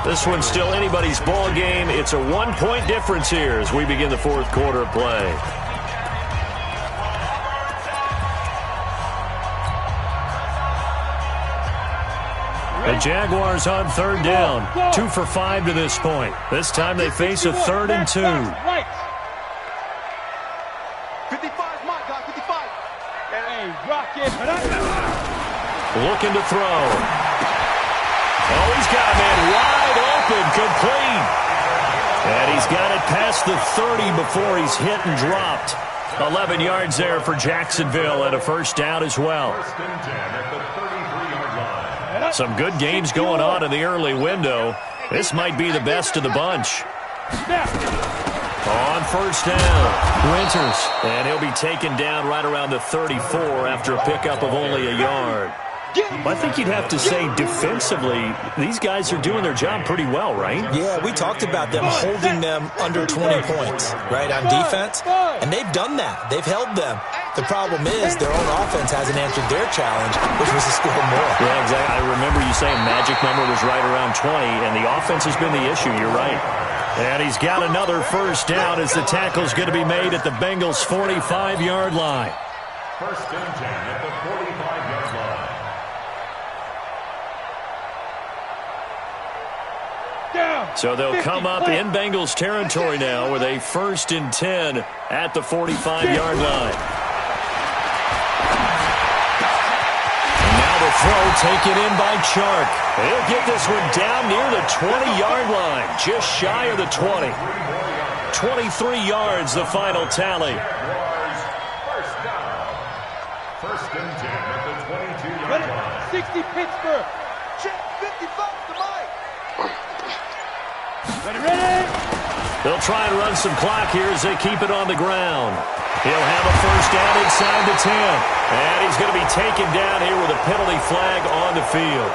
This one's still anybody's ball game. It's a 1-point difference here as we begin the fourth quarter of play. The Jaguars on third down. 2 for 5 to this point. This time they face a 3rd and 2. 55, Mike, guys, 55. Hey, rock it. Looking to throw. Oh, he's got a man wide open, complete. And he's got it past the 30 before he's hit and dropped. 11 yards there for Jacksonville and a first down as well. Some good games going on in the early window. This might be the best of the bunch. On first down, Winters. And he'll be taken down right around the 34 after a pickup of only a yard. I think you'd have to say defensively, these guys are doing their job pretty well, right? Yeah, we talked about them holding them under 20 points, right, on defense. And they've done that. They've held them. The problem is their own offense hasn't answered their challenge, which was to score more. Yeah, exactly. I remember you saying magic number was right around 20, and the offense has been the issue. You're right. And he's got another first down as the tackle's going to be made at the Bengals' 45-yard line. First and 10 at the 45-yard line. So they'll come up in Bengals territory now with a 1st and 10 at the 45-yard line. And now the throw taken in by Chark. He'll get this one down near the 20-yard line, just shy of the 20. 23 yards, the final tally. First down. First and 10 at the 22-yard line. 60 Pittsburgh. Check 55 to Mike. Ready? They'll try and run some clock here as they keep it on the ground. He'll have a first down inside the 10. And he's going to be taken down here with a penalty flag on the field.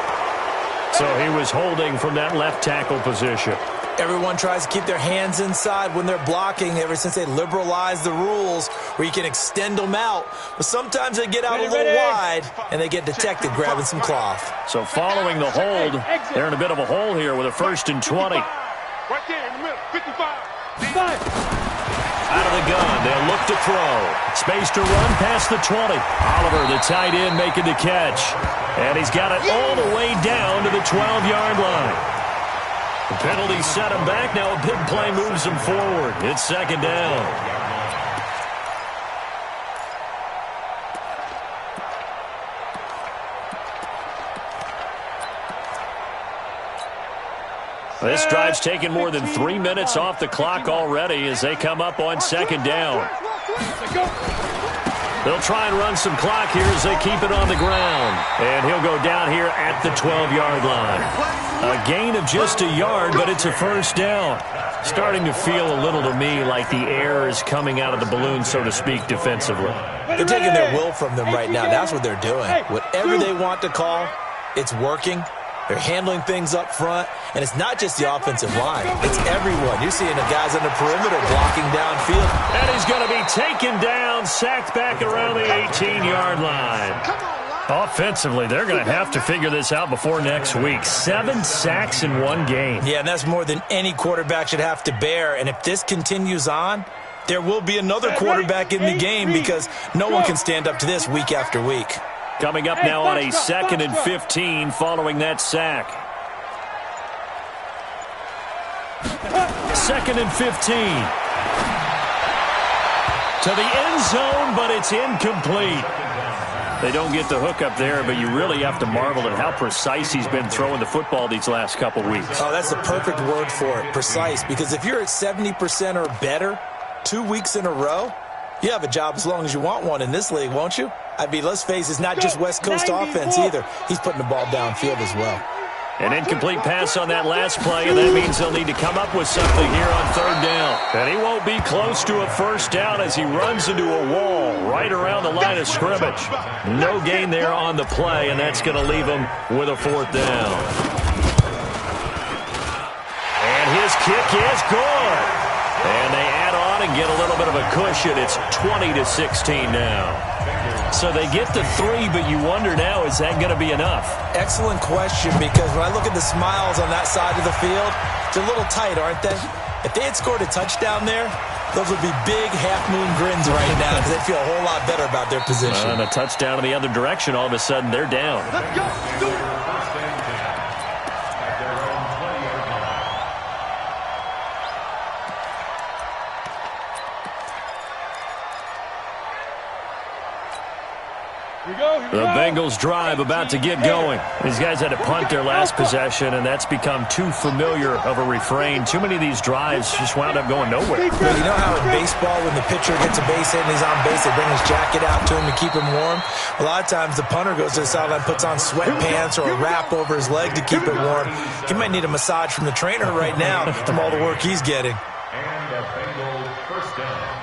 So he was holding from that left tackle position. Everyone tries to keep their hands inside when they're blocking ever since they liberalized the rules where you can extend them out. But sometimes they get out a little wide and they get detected grabbing some cloth. So following the hold, they're in a bit of a hole here with a 1st and 20. Right there in the middle, 55. Out of the gun, they'll look to throw. Space to run past the 20. Oliver, the tight end, making the catch. And he's got it all the way down to the 12-yard line. The penalty set him back. Now a big play moves him forward. It's 2nd down. This drive's taken more than 3 minutes off the clock already as they come up on 2nd down. They'll try and run some clock here as they keep it on the ground. And he'll go down here at the 12-yard line. A gain of just a yard, but it's a first down. Starting to feel a little to me like the air is coming out of the balloon, so to speak, defensively. They're taking their will from them right now. That's what they're doing. Whatever they want to call, it's working. They're handling things up front, and it's not just the offensive line. It's everyone. You're seeing the guys on the perimeter blocking downfield. And he's going to be taken down, sacked back around the 18-yard line. Offensively, they're going to have to figure this out before next week. 7 sacks in one game. Yeah, and that's more than any quarterback should have to bear. And if this continues on, there will be another quarterback in the game because no one can stand up to this week after week. Coming up now on a 2nd and 15 following that sack. 2nd and 15. To the end zone, but it's incomplete. They don't get the hook up there, but you really have to marvel at how precise he's been throwing the football these last couple weeks. Oh, that's the perfect word for it, precise. Because if you're at 70% or better 2 weeks in a row, You have a job as long as you want one in this league, won't you? I mean, let's face it, it's not just West Coast offense either. He's putting the ball downfield as well. An incomplete pass on that last play, and that means they'll need to come up with something here on third down. And he won't be close to a first down as he runs into a wall right around the line of scrimmage. No gain there on the play, and that's going to leave him with a fourth down. And his kick is good. And they add on and get a little bit of a cushion. It's 20-16 now. So they get the 3, but you wonder now, is that going to be enough? Excellent question, because when I look at the smiles on that side of the field, they're a little tight, aren't they? If they had scored a touchdown there, those would be big half-moon grins right now because they feel a whole lot better about their position. And a touchdown in the other direction, all of a sudden they're down. Let's go. Do it. The Bengals drive about to get going. These guys had to punt their last possession, and that's become too familiar of a refrain. Too many of these drives just wound up going nowhere. You know how in baseball, when the pitcher gets a base hit and he's on base, they bring his jacket out to him to keep him warm? A lot of times the punter goes to the sideline, puts on sweatpants or a wrap over his leg to keep it warm. He might need a massage from the trainer right now from all the work he's getting. And a Bengal first down.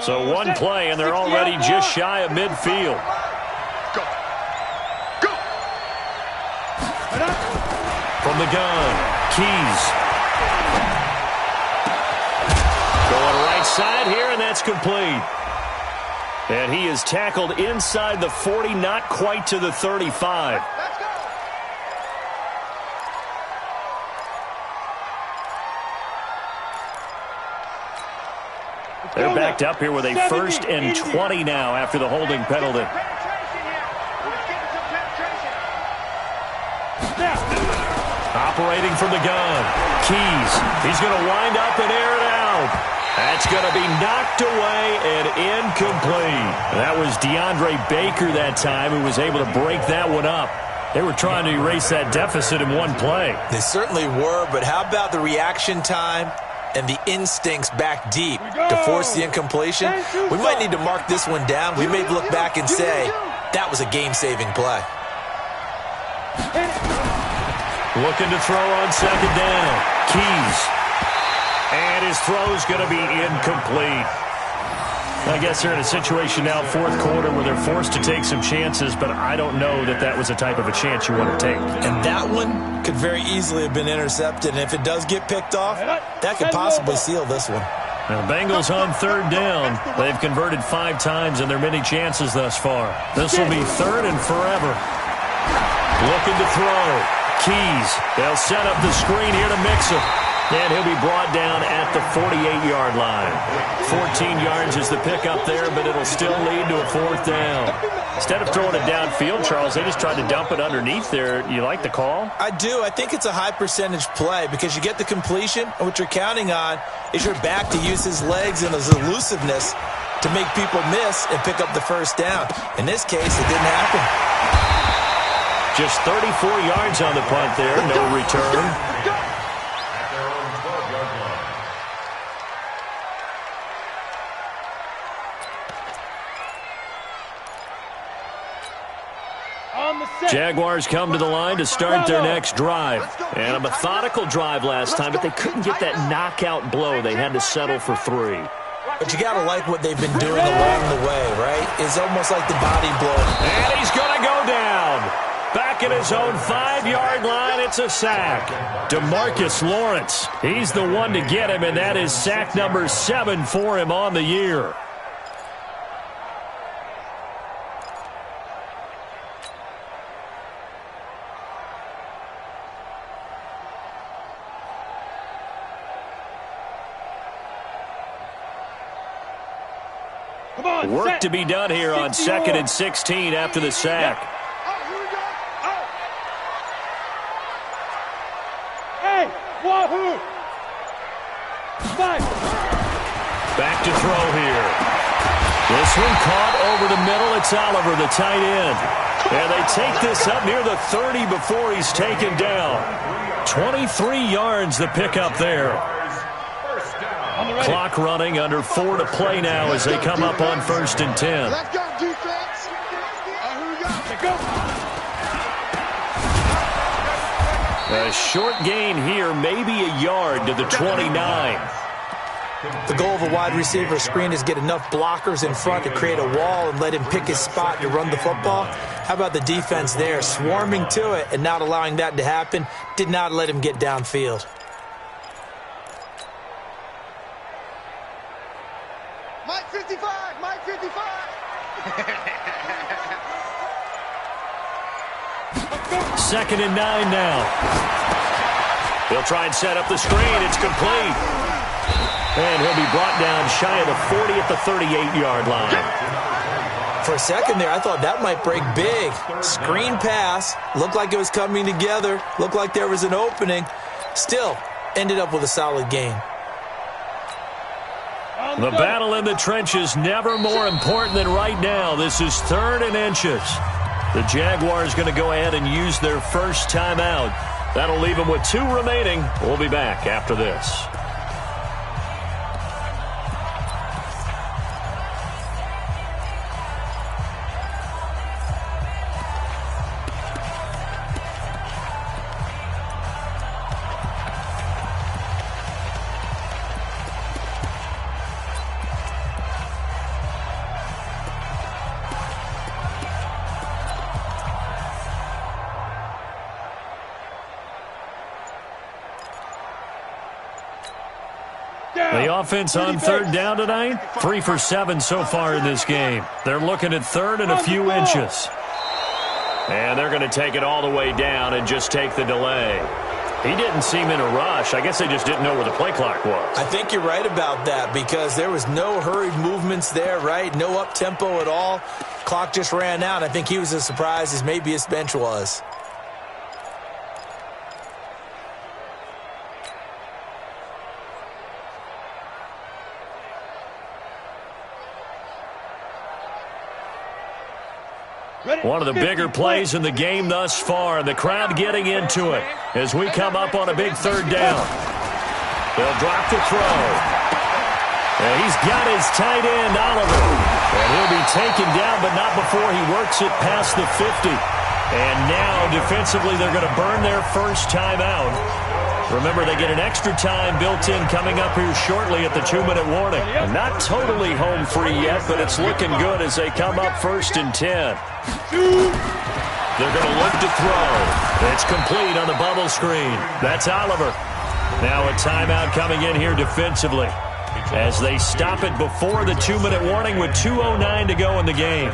So one play, and they're already just shy of midfield. Go. Go. From the gun, Keys. Going right side here, and that's complete. And he is tackled inside the 40, not quite to the 35. They're backed up here with a 1st and 20 now after the holding penalty. Operating from the gun. Keys. He's going to wind up and air it out. That's going to be knocked away and incomplete. That was DeAndre Baker that time who was able to break that one up. They were trying to erase that deficit in one play. They certainly were, but how about the reaction time and the instincts back deep to force the incompletion? We might need to mark this one down. We may look back and say, that was a game-saving play. Looking to throw on second down. Keys. And his throw's going to be incomplete. I guess they're in a situation now, fourth quarter, where they're forced to take some chances, but I don't know that that was the type of a chance you want to take. And that one could very easily have been intercepted, and if it does get picked off, that could possibly seal this one. Now, the Bengals on third down. They've converted 5 times in their many chances thus far. This will be 3rd and forever. Looking to throw. Keys. They'll set up the screen here to mix him. And he'll be brought down at the 48-yard line. 14 yards is the pickup there, but it'll still lead to a 4th down. Instead of throwing it downfield, Charles, they just tried to dump it underneath there. You like the call? I do. I think it's a high-percentage play because you get the completion, and what you're counting on is your back to use his legs and his elusiveness to make people miss and pick up the first down. In this case, it didn't happen. Just 34 yards on the punt there. No return. Jaguars come to the line to start their next drive. And a methodical drive last time, but they couldn't get that knockout blow. They had to settle for 3. But you got to like what they've been doing along the way, right? It's almost like the body blow. And he's going to go down. Back at his own 5-yard line, it's a sack. DeMarcus Lawrence, he's the one to get him, and that is sack number 7 for him on the year. Work to be done here on 2nd and 16 after the sack. Hey, wahoo! 5. Back to throw here. This one caught over the middle. It's Oliver, the tight end. And they take this up near the 30 before he's taken down. 23 yards the pickup there. Clock running, under 4 to play now as they come up on 1st and 10. Let's go, defense. Here we go. A short gain here, maybe a yard to the 29. The goal of a wide receiver screen is get enough blockers in front to create a wall and let him pick his spot to run the football. How about the defense there, swarming to it and not allowing that to happen? Did not let him get downfield. Mike 55, Mike 55. 2nd and 9 now. He'll try and set up the screen. It's complete. And he'll be brought down shy of the 40 at the 38-yard line. For a second there, I thought that might break big. Screen pass. Looked like it was coming together. Looked like there was an opening. Still, ended up with a solid gain. The battle in the trenches never more important than right now. This is 3rd and inches. The Jaguars going to go ahead and use their first timeout. That'll leave them with 2 remaining. We'll be back after this. The offense on 3rd down tonight, 3 for 7 so far in this game. They're looking at 3rd and a few inches. And they're going to take it all the way down and just take the delay. He didn't seem in a rush. I guess they just didn't know where the play clock was. I think you're right about that because there was no hurried movements there, right? No up-tempo at all. Clock just ran out. I think he was as surprised as maybe his bench was. One of the bigger plays in the game thus far, and the crowd getting into it as we come up on a big 3rd down. They'll drop the throw. And he's got his tight end, Oliver. And he'll be taken down, but not before he works it past the 50. And now, defensively, they're going to burn their first timeout. Remember, they get an extra time built in coming up here shortly at the 2-minute warning. And not totally home free yet, but it's looking good as they come up 1st and 10. They're going to look to throw. It's complete on the bubble screen. That's Oliver. Now a timeout coming in here defensively as they stop it before the 2-minute warning with 2:09 to go in the game.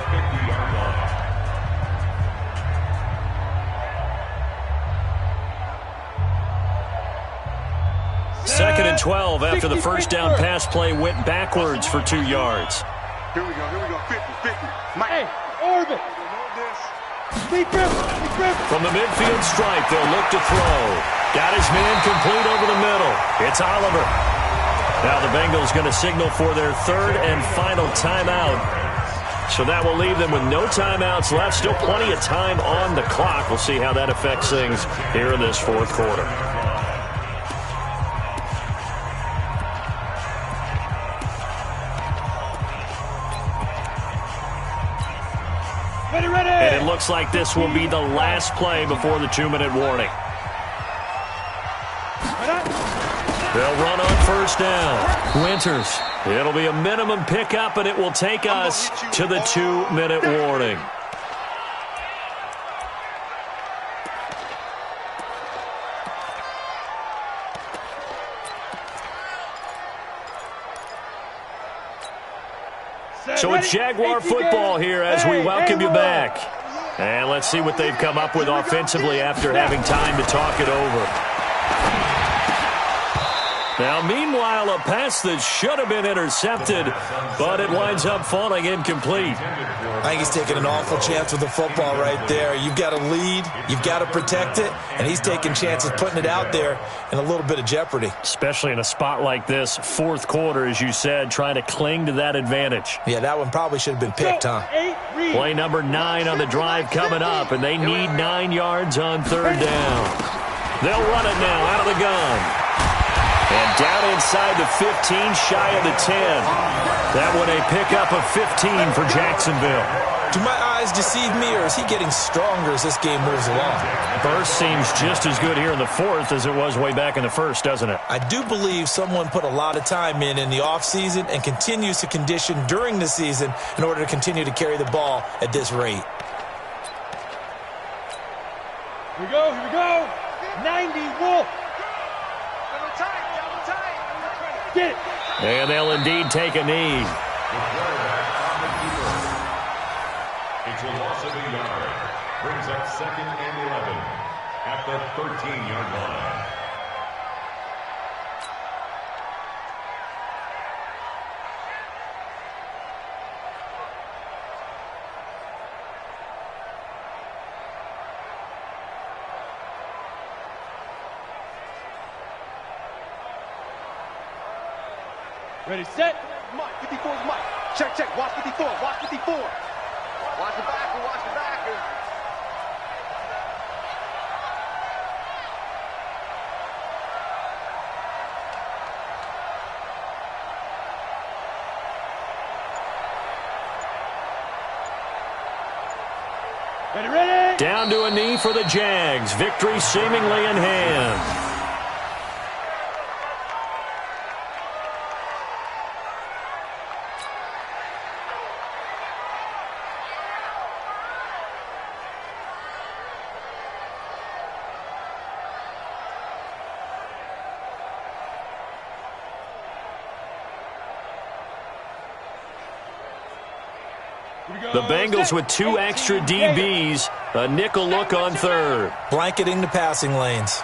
Second and 12 after the first down pass play went backwards for 2 yards. Here we go, 50, 50. Mike. Hey, Orbit. From the midfield stripe, they'll look to throw. Got his man complete over the middle. It's Oliver. Now the Bengals going to signal for their 3rd and final timeout. So that will leave them with no timeouts left. Still plenty of time on the clock. We'll see how that affects things here in this 4th quarter. And it looks like this will be the last play before the 2-minute warning. They'll run on 1st down. Winters. It'll be a minimum pickup, and it will take us to the 2-minute warning. So it's Jaguar football here as we welcome you back. And let's see what they've come up with offensively after having time to talk it over. Now, meanwhile, a pass that should have been intercepted, but it winds up falling incomplete. I think he's taking an awful chance with the football right there. You've got to lead, you've got to protect it, and he's taking chances putting it out there in a little bit of jeopardy. Especially in a spot like this, fourth quarter, as you said, trying to cling to that advantage. Yeah, that one probably should have been picked, huh? Play number 9 on the drive coming up, and they need 9 yards on third down. They'll run it now out of the gun. And down inside the 15, shy of the 10. That one a pickup of 15 for Jacksonville. Do my eyes deceive me, or is he getting stronger as this game moves along? Burst seems just as good here in the fourth as it was way back in the first, doesn't it? I do believe someone put a lot of time in the offseason and continues to condition during the season in order to continue to carry the ball at this rate. Here we go, here we go. 90, Wolf. Get it. And they'll indeed take a knee. It's a loss of a yard. Brings up 2nd and 11 at the 13-yard line. Ready, set. Mike, 54 is Mike. Check, check. Watch 54. Watch 54. Watch the backer. Watch the backer. Ready, ready. Down to a knee for the Jags. Victory seemingly in hand. The Bengals with 2 extra DBs, a nickel look on third. Blanketing the passing lanes.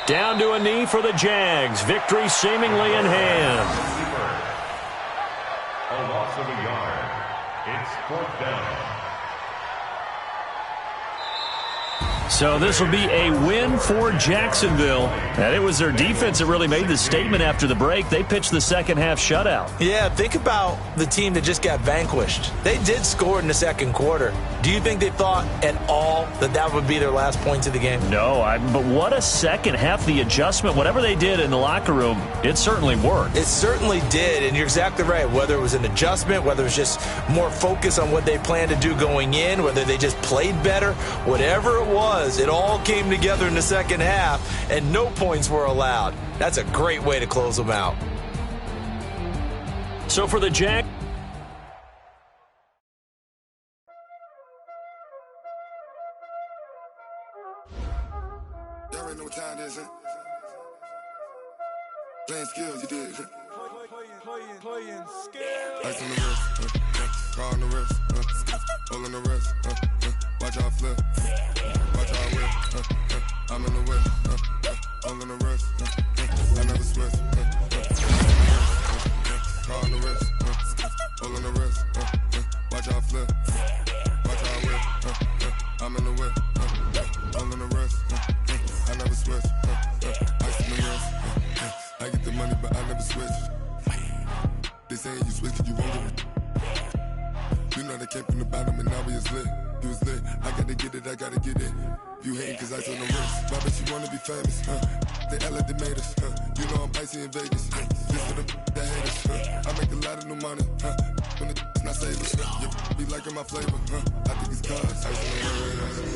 Down to a knee for the Jags. Victory seemingly in hand. A loss of a yard. It's 4th down. So this will be a win for Jacksonville. And it was their defense that really made the statement after the break. They pitched the second half shutout. Yeah, think about the team that just got vanquished. They did score in the second quarter. Do you think they thought at all that that would be their last points of the game? No, but what a second half. The adjustment, whatever they did in the locker room, it certainly worked. It certainly did, and you're exactly right. Whether it was an adjustment, whether it was just more focus on what they planned to do going in, whether they just played better, whatever it was, it all came together in the second half, and no points were allowed. That's a great way to close them out. So for the Jags, y'all already know what time it is, huh? Playing skills, you did. Playing skills. Ice on the wrist, car on the wrist, hole on the wrist, watch how I flip, watch how I whip, I'm in the whip, hole on the wrist, I never switch, car on the wrist, hole on the wrist, watch how I flip, watch how I whip, I'm in the whip, hole on the wrist, I never switch, ice on the wrist, I get the money but I never switch. They saying you switch cause you won't get it. You know they came from the bottom and now we is lit. You was lit, I gotta get it, I gotta get it. You hating cause ice on the wrist. Why bet you wanna be famous, They act like they made us, You know I'm icy in Vegas, This for the that hate us, I make a lot of new money, When it's not savers, You be liking my flavor, I think it's cause ice on the wrist.